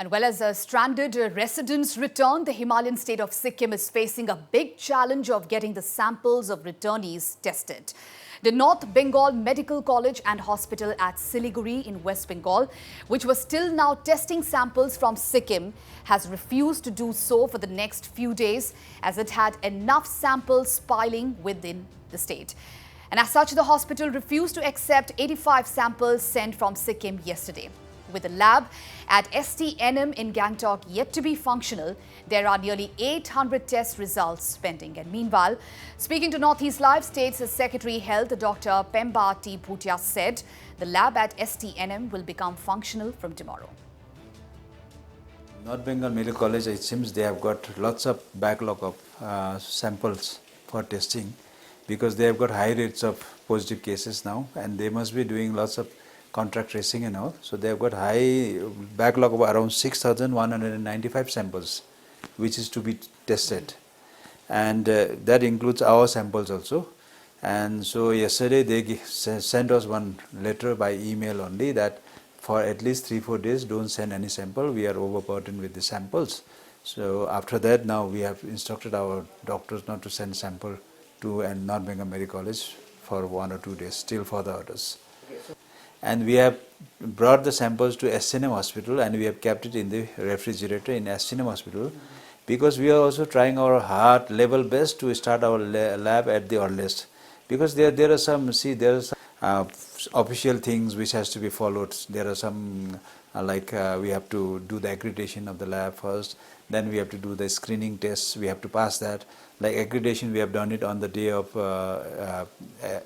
And well, as stranded residents return, the Himalayan state of Sikkim is facing a big challenge of getting the samples of returnees tested. The North Bengal Medical College and Hospital at Siliguri in West Bengal, which was still now testing samples from Sikkim, has refused to do so for the next few days as it had enough samples piling within the state. And as such, the hospital refused to accept 85 samples sent from Sikkim yesterday. With the lab at STNM in Gangtok yet to be functional, there are nearly 800 test results pending. And meanwhile, speaking to Northeast Live, State's Secretary Health Dr. Pemba T. Bhutia said the lab at STNM will become functional from tomorrow. North Bengal Medical College, it seems they have got lots of backlog of samples for testing because they have got high rates of positive cases now, and they must be doing lots of contract tracing and all. So they have got high backlog of around 6,195 samples which is to be tested, and that includes our samples also. And so yesterday they sent us one letter by email only that for at least 3-4 days don't send any sample, we are overburdened with the samples. So after that, now we have instructed our doctors not to send sample to North Bengal Medical College for 1 or 2 days still for the others. And we have brought the samples to STNM hospital and we have kept it in the refrigerator in STNM hospital because we are also trying our hard level best to start our lab at the earliest, because there are some official things which has to be followed. There are some we have to do the accreditation of the lab first, then we have to do the screening tests, we have to pass that. Like accreditation, we have done it on the day of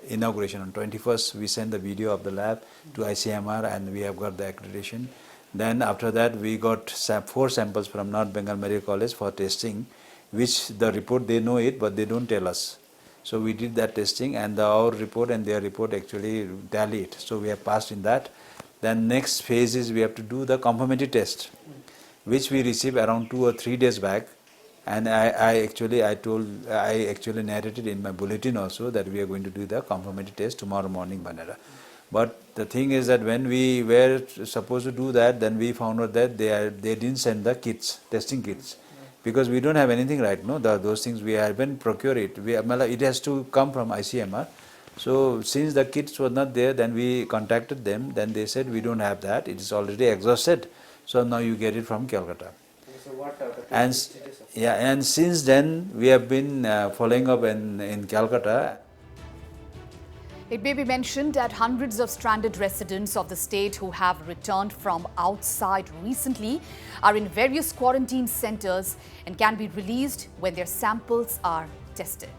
inauguration on 21st. We sent the video of the lab to ICMR and we have got the accreditation. Then after that, we got 4 samples from North Bengal Medical College for testing, which the report, they know it, but they don't tell us. So we did that testing and our report and their report actually tallied. So we have passed in that. Then next phase is we have to do the confirmatory test, which we received around 2 or 3 days back. And I actually narrated in my bulletin also that we are going to do the confirmatory test tomorrow morning, Banera. But the thing is that when we were supposed to do that, then we found out that they didn't send the kits, testing kits, because we don't have anything right now. Those things we haven't procured it. It has to come from ICMR. So since the kits were not there, then we contacted them. Then they said we don't have that. It is already exhausted. So now you get it from Calcutta. So what and since then we have been following up in Calcutta. It may be mentioned that hundreds of stranded residents of the state who have returned from outside recently are in various quarantine centers and can be released when their samples are tested.